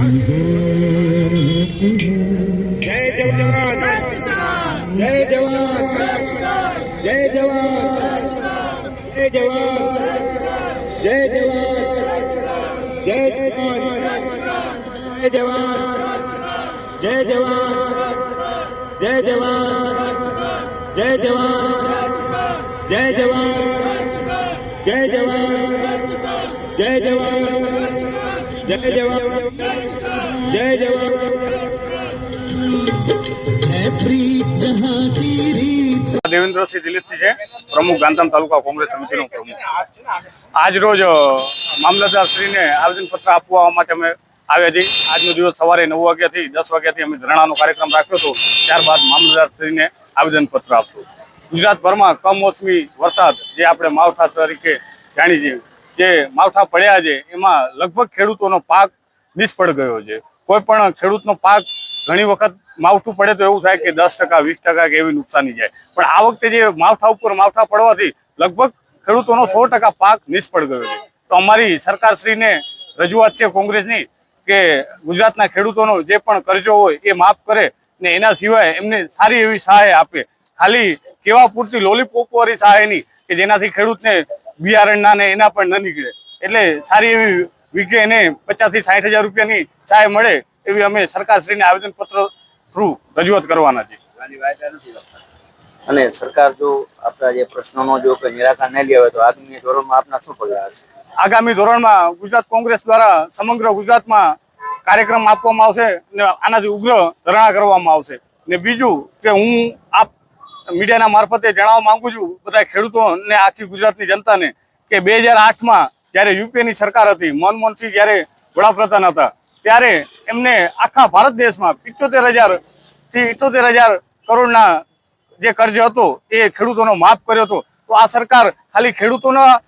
जय जवान, जय जवान, जय जवान, जय जवान, जय जवान, जय जवान, जय जवान, जय जवान, जय जवान, जय जवान, जय जवान, जय जवान, जय जवान, जय जवान, जय जवान। देवेन्द्रसिंह दिलीपसिंह है प्रमुख गांधीधाम तालुका कांग्रेस समिति नो प्रमुख। आज रोज मामलतदार श्री ने आवेदन पत्र आपवा माटे अमे આવ્યા છીએ। આજનો દિવસ સવારે 9 વાગ્યાથી 10 વાગ્યાથી અમે ધરણાનો કાર્યક્રમ રાખ્યો હતો। ત્યારબાદ મામલતદાર શ્રીને આવેદનપત્ર આપ્યું। ગુજરાતભરમાં કમોસમી વરસાદ જે આપણે માવઠા તરીકે જાણી છીએ, જે માવઠા પડ્યા છે એમાં લગભગ ખેડૂતોનો પાક નિષ્ફળ ગયો છે। કોઈ પણ ખેડૂતનો પાક ઘણી વખત માવઠું પડે તો એવું થાય કે 10%, 20% કે એવી નુકસાની જાય, પણ આ વખતે જે માવઠા ઉપર માવઠા પડવાથી લગભગ ખેડૂતોનો 100% પાક નિષ્ફળ ગયો છે। તો અમારી સરકારશ્રીને રજૂઆત છે કોંગ્રેસની કે ગુજરાતના ખેડૂતોનો જે પણ કરજો હોય એ માફ કરે ને એના સિવાય એમને સારી એવી સહાય આપે। ખાલી કેવા પૂરતી લોલીપોપવાળી સહાય નહીં કે જેનાથી ખેડૂતને બિયારણના ને એના પણ ન નીકળે, એટલે સારી એવી વીઘે એને 50,000 થી 60,000 રૂપિયાની સહાય મળે એવી અમે સરકારશ્રીને આવેદનપત્ર થ્રુ રજૂઆત કરવાના છે। અને સરકાર જો આપણા જે પ્રશ્નોનો જો કોઈ નિરાકરણ નહીં આવે તો આગામી ધોરણમાં આપના શું પગલાં હશે? આગામી ધોરણમાં ગુજરાત કોંગ્રેસ દ્વારા સમગ્ર ગુજરાતમાં કાર્યક્રમ આપવામાં આવશે ને આનાથી ઉગ્ર ધરણા કરવામાં આવશે। ને બીજું કે હું આપ મીડિયાના મારફતે જણાવવા માંગુ છું બધા ખેડૂતોને, આખી ગુજરાતની જનતાને કે 2008માં જ્યારે યુપીએની સરકાર હતી, મનમોહનસિંહ જ્યારે વડાપ્રધાન હતા, ત્યારે એમને આખા ભારત દેશમાં 75,000 થી 78,000 કરોડના જે કર્જ હતો એ ખેડૂતોનો માફ કર્યો હતો। તો આ સરકાર ખાલી ખેડૂતોના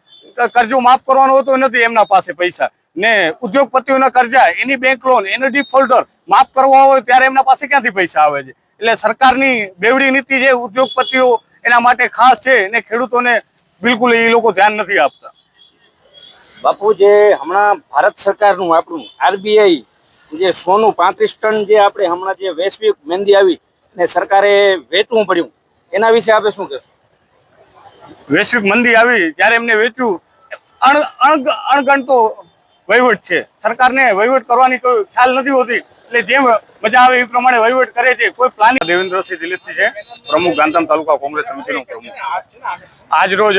कर्जो माफ करवानो होतो नथी, एमना पासे पैसा ने उद्योगपतिओना कर्जा, एनी बैंक लोन, एनो डिफॉल्टर माफ करवा होय त्यारे एमना पासे क्यांथी पैसा आवे छे? એટલે સરકારની બેવડી નીતિ જે ઉદ્યોગપતિઓ એના માટે ખાસ છે ને ખેડૂતોને બિલકુલ એ લોકો ધ્યાન નથી આપતા। બાપુ જે હમણાં ભારત સરકારનું આપણું આરબીઆઈ જે સોનું 35 ટન જે આપણે હમણાં જે વૈશ્વિક મંદી આવી ને સરકારે વેચવું પડ્યું, એના વિશે આપે શું કહેશો? વૈશ્વિક મંદી આવી ત્યારે એમને વેચ્યું, અણગણતો વહીવટ છે। સરકારને વહીવટ કરવાની કોઈ ખ્યાલ નથી હોતી, એટલે જેમ મજા આવે એ પ્રમાણે વહીવટ કરે છે, કોઈ પ્લાનિંગ। દેવેન્દ્રસિંહ દિલીપસિંહ છે પ્રમુખ ગાંધીધામ તાલુકા કાંગ્રેસ સમિતિનો પ્રમુખ। આજ રોજ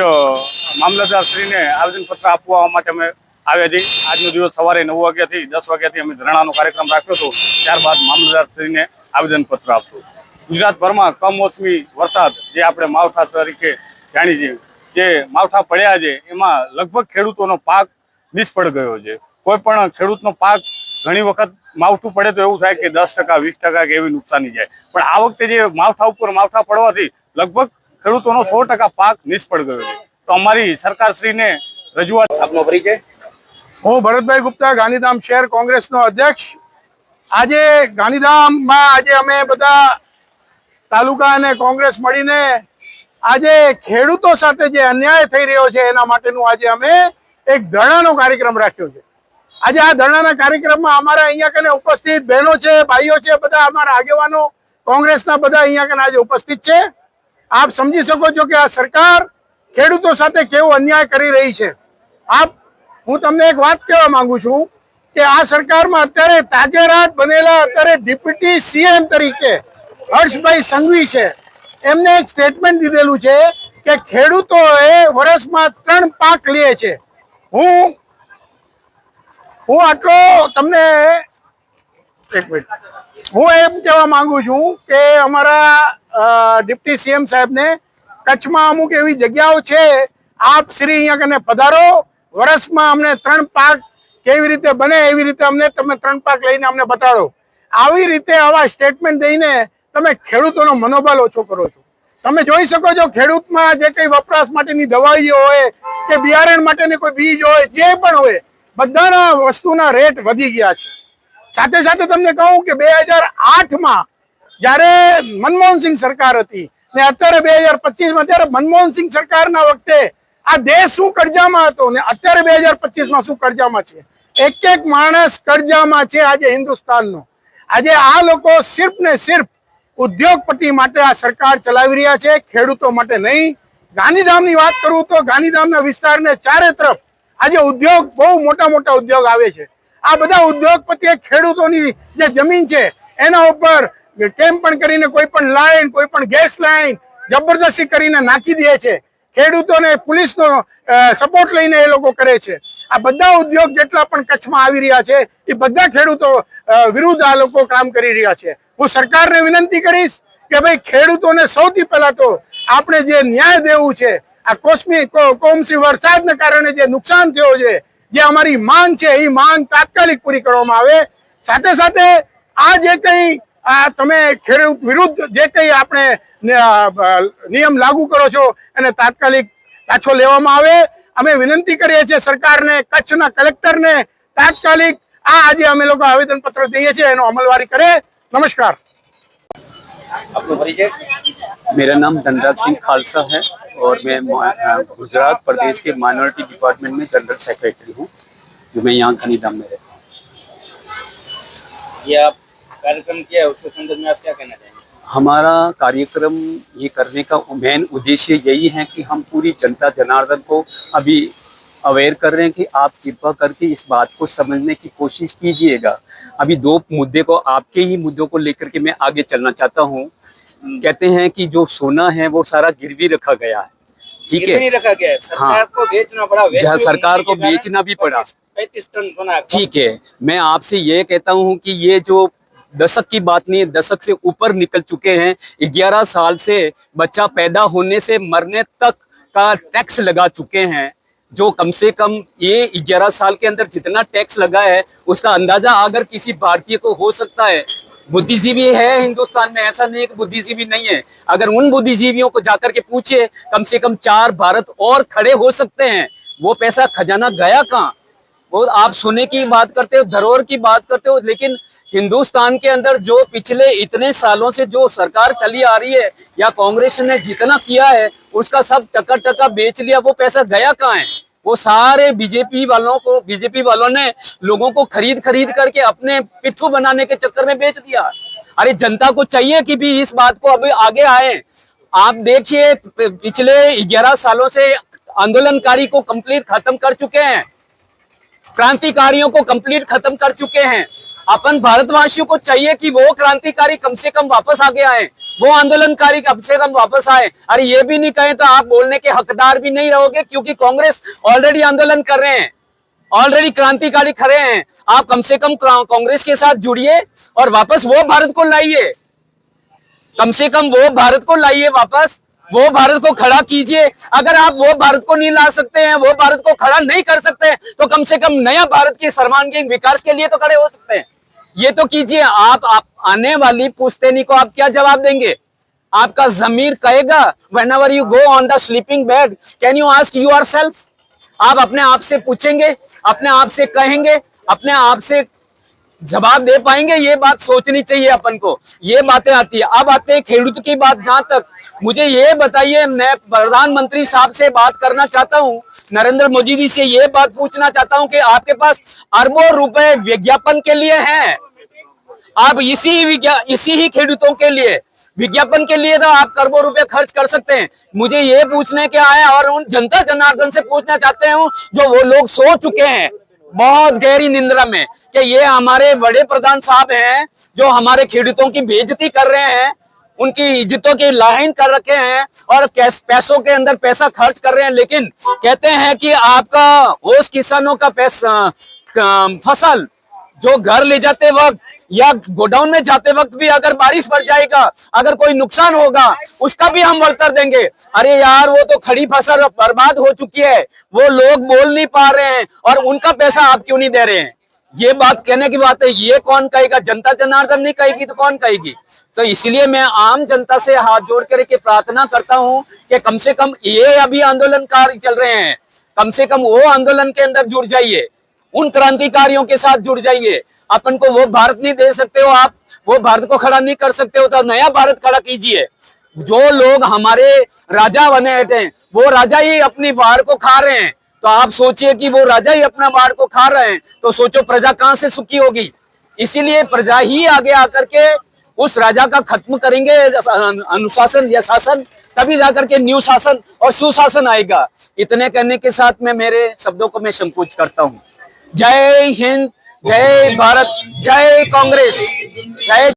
મામલતદાર શ્રીને આવેદનપત્ર આપવા માટે અમે આવ્યા છીએ। આજનો દિવસ સવારે 9 વાગ્યાથી 10 વાગ્યાથી અમે ધરણાનો કાર્યક્રમ રાખ્યો હતો। ત્યારબાદ મામલતદાર શ્રીને આવેદનપત્ર આપ્યું। ગુજરાતભરમાં કમોસમી વરસાદ જે આપણે માવઠા તરીકે જાણી છીએ, જે માવઠા પડ્યા છે એમાં લગભગ ખેડૂતોનો પાક નિષ્ફળ ગયો છે। કોઈ પણ ખેડૂતનો પાક ઘણી વખત માવઠું પડે તો એવું થાય કે 10%, 20% કે એવી નુકસાની જાય, પણ આ વખતે જે માવઠા ઉપર માવઠા પડવાથી લગભગ ખેડૂતોનો 100% પાક નિષ્ફળ ગયો છે। તો અમારી સરકારશ્રીને રજૂઆત। આપનો પરિચય? હું ભરતભાઈ ગુપ્તા, ગાંધીધામ શહેર કોંગ્રેસનો અધ્યક્ષ। આજે ગાંધીધામમાં આજે અમે બધા તાલુકા અને કોંગ્રેસ મળીને આજે ખેડૂતો સાથે જે અન્યાય થઈ રહ્યો છે એના માટેનું આજે અમે એક ધરણાનો કાર્યક્રમ રાખ્યો છે। આજે આ ધરણાના કાર્યક્રમમાં અમારા અહીંયા કને ઉપસ્થિત બહેનો છે, ભાઈઓ છે, બધા અમારા આગેવાનો કોંગ્રેસના બધા અહીંયા કને આજે ઉપસ્થિત છે। આપ સમજી શકો છો કે આ સરકાર ખેડૂતો સાથે કેવો અન્યાય કરી રહી છે। હું તમને એક વાત કહેવા માંગુ છું કે આ સરકારમાં અત્યારે તાજેરાત બનેલા અત્યારે ડેપ્યુટી સીએમ તરીકે હર્ષભાઈ સંઘવી છે, એમને એક સ્ટેટમેન્ટ દીધેલું છે કે ખેડૂતોએ વર્ષમાં 3 પાક લે છે। હું આટલો તમને એક મિનિટ હું એમ કહેવા માંગુ છું કે અમારા ડિપ્ટી સીએમ સાહેબને કચ્છમાં અમુક એવી જગ્યાઓ છે, આપ શ્રી અહીંયા કને પધારો, વર્ષમાં અમને 3 પાક કેવી રીતે બને એવી રીતે અમને તમે 3 પાક લઈને અમને બતાડો। આવી રીતે આવા સ્ટેટમેન્ટ દઈને તમે ખેડૂતોનો મનોબળ ઓછો કરો છો। તમે જોઈ શકો છો ખેડૂતમાં જે કંઈ વપરાશ માટેની દવાઈઓ હોય કે બિયારણ માટેની કોઈ બીજ હોય, જે પણ હોય, બધાના વસ્તુના રેટ વધી ગયા છે। સાથે સાથે તમને કહું કે 2008માં જ્યારે મનમોહનસિંહ સરકાર હતી ને અત્યારે 2025માં જ્યારે મનમોહનસિંહ સરકારના વખતે આ દેશ શું કર્જામાં હતો ને અત્યારે 2025માં શું કર્જામાં છે, એક એક માણસ કરજામાં છે આજે હિન્દુસ્તાનનો। આજે આ લોકો સિર્ફ ને સિર્ફ ઉદ્યોગપતિ માટે આ સરકાર ચલાવી રહ્યા છે, ખેડૂતો માટે નહીં। ગાંધીધામની વાત કરું તો ગાંધીધામના વિસ્તારને ચારે તરફ આજે ઉદ્યોગ, બહુ મોટા મોટા ઉદ્યોગ આવે છે। આ બધા ઉદ્યોગપતિએ ખેડૂતોની જે જમીન છે એના ઉપર કેમ પણ કરીને કોઈ પણ લાઈન, કોઈ પણ ગેસ લાઈન જબરદસ્તી કરીને નાખી દે છે। ખેડૂતોને પોલીસનો સપોર્ટ લઈને એ લોકો કરે છે। આ બધા ઉદ્યોગ જેટલા પણ કચ્છમાં આવી રહ્યા છે એ બધા ખેડૂતો વિરુદ્ધ આ લોકો કામ કરી રહ્યા છે। હું સરકારને વિનંતી કરીશ કે ભાઈ ખેડૂતોને સૌથી પહેલા તો આપણે જે ન્યાય દેવું છે, આ કમોસમી વરસાદને કારણે જે નુકસાન થયો છે, જે અમારી માંગ છે એ માંગ તાત્કાલિક પૂરી કરવામાં આવે। સાથે સાથે આ જે કંઈ તમે ખેડૂત વિરુદ્ધ જે કંઈ આપણે નિયમ લાગુ કરો છો એને તાત્કાલિક પાછો લેવામાં આવે। અમે વિનંતી કરીએ છીએ સરકારને, કચ્છના કલેક્ટરને તાત્કાલિક આજે અમે લોકો આવેદન પત્ર દઈએ છીએ એનો અમલવારી કરે। નમસ્કાર। मेरा नाम धनराज सिंह खालसा है और मैं गुजरात प्रदेश के माइनॉरिटी डिपार्टमेंट में जनरल सेक्रेटरी हूँ, जो मैं यहाँ गांधीधाम में रहता हूँ। ये आप कार्यक्रम किया है, उसके संदर्भ में आप क्या कहना चाहेंगे? हमारा कार्यक्रम ये करने का मेन उद्देश्य यही है कि हम पूरी जनता जनार्दन को अभी अवेयर कर रहे हैं कि आप कृपा करके इस बात को समझने की कोशिश कीजिएगा। अभी दो मुद्दे को, आपके ही मुद्दों को लेकर के मैं आगे चलना चाहता हूँ। कहते हैं कि जो सोना है वो सारा गिरवी रखा गया है, ठीक है? नहीं रखा गया है, सरकार को बेचना पड़ा, जहाँ सरकार को बेचना भी पड़ा, 35 टन सोना। ठीक है। मैं आपसे ये कहता हूँ कि ये जो दशक की बात नहीं है, दशक से ऊपर निकल चुके हैं। 11 साल से बच्चा पैदा होने से मरने तक का टैक्स लगा चुके हैं, जो कम से कम ये 11 साल के अंदर जितना टैक्स लगा है उसका अंदाजा अगर किसी भारतीय को हो सकता है। बुद्धिजीवी है हिंदुस्तान में, ऐसा नहीं है कि बुद्धिजीवी नहीं है। अगर उन बुद्धिजीवियों को जाकर के पूछे, कम से कम 4 भारत और खड़े हो सकते हैं। वो पैसा खजाना गया कहाँ? वो आप सोने की बात करते हो, धरोहर की बात करते हो, लेकिन हिंदुस्तान के अंदर जो पिछले इतने सालों से जो सरकार चली आ रही है या कांग्रेस ने जितना किया है उसका सब टका टका बेच लिया। वो पैसा गया कहाँ है? वो सारे बीजेपी वालों ने लोगों को खरीद करके अपने पिट्ठू बनाने के चक्कर में बेच दिया। अरे जनता को चाहिए कि भी इस बात को अभी आगे आए। आप देखिए पिछले 11 सालों से आंदोलनकारी को कंप्लीट खत्म कर चुके हैं, क्रांतिकारियों को कंप्लीट खत्म कर चुके हैं। अपन भारतवासियों को चाहिए कि वो क्रांतिकारी कम से कम वापस आगे आए, वो आंदोलनकारी कम से कम वापस आए। अरे ये भी नहीं कहें तो आप बोलने के हकदार भी नहीं रहोगे, क्योंकि कांग्रेस ऑलरेडी आंदोलन कर रहे हैं, ऑलरेडी क्रांतिकारी खड़े हैं। आप कम से कम कांग्रेस के साथ जुड़िए और वापस वो भारत को लाइए, कम से कम वो भारत को लाइए वापस, वो भारत को खड़ा कीजिए। अगर आप वो भारत को नहीं ला सकते हैं, वो भारत को खड़ा नहीं कर सकते हैं, तो कम से कम नया भारत के सर्वांगीण विकास के लिए तो खड़े हो सकते हैं। ये तो कीजिए। आप आने वाली पुश्तैनी को आप क्या जवाब देंगे? आपका जमीर कहेगा, whenever you go on the sleeping bed, can you ask yourself? आप अपने आप से पूछेंगे, अपने आप से कहेंगे, अपने आप से जवाब दे पाएंगे? ये बात सोचनी चाहिए अपन को। ये बातें आती है। अब आते हैं खेडूत की बात। जहां तक मुझे ये बताइए, मैं प्रधानमंत्री साहब से बात करना चाहता हूँ, नरेंद्र मोदी जी से ये बात पूछना चाहता हूँ कि आपके पास अरबों रुपए विज्ञापन के लिए हैं। आप इसी ही खेडूतों के लिए विज्ञापन के लिए तो आप करोड़ों रुपए खर्च कर सकते हैं। मुझे ये पूछने के आए और उन जनता जनार्दन से पूछना चाहते हूँ जो वो लोग सो चुके हैं बहुत गहरी निंद्रा में, कि ये हमारे बड़े प्रधान साहब हैं जो हमारे खेडूतों की बेइज्जती कर रहे हैं, उनकी इज्जतों की लाइन कर रखे हैं और पैसों के अंदर पैसा खर्च कर रहे हैं। लेकिन कहते हैं कि आपका उस किसानों का पैसा, फसल जो घर ले जाते वक्त या गोडाउन में जाते वक्त भी अगर बारिश पड़ जाएगा, अगर कोई नुकसान होगा, उसका भी हम वळतर देंगे। अरे यार, वो तो खड़ी फसल बर्बाद हो चुकी है, वो लोग बोल नहीं पा रहे हैं और उनका पैसा आप क्यों नहीं दे रहे हैं? ये बात कहने की बात है। ये कौन कहेगा? जनता जनार्दन नहीं कहेगी तो कौन कहेगी? तो इसलिए मैं आम जनता से हाथ जोड़ करके प्रार्थना करता हूं कि कम से कम ये अभी आंदोलनकारी चल रहे हैं, कम से कम वो आंदोलन के अंदर जुड़ जाइए, उन क्रांतिकारियों के साथ जुड़ जाइए। अपन को वो भारत नहीं दे सकते हो, आप वो भारत को खड़ा नहीं कर सकते हो, तो नया भारत खड़ा कीजिए। जो लोग हमारे राजा बने थे वो राजा ही अपनी वार को खा रहे हैं, तो आप सोचिए कि वो राजा ही अपना बाढ़ को खा रहे हैं, तो सोचो प्रजा कहां से सुखी होगी। इसीलिए प्रजा ही आगे आकर के उस राजा का खत्म करेंगे अनुशासन या शासन, तभी जाकर के न्यू शासन और सुशासन आएगा। इतने करने के साथ में मेरे शब्दों को मैं संकोच करता हूं। जय हिंद, जय भारत, जय कांग्रेस, जय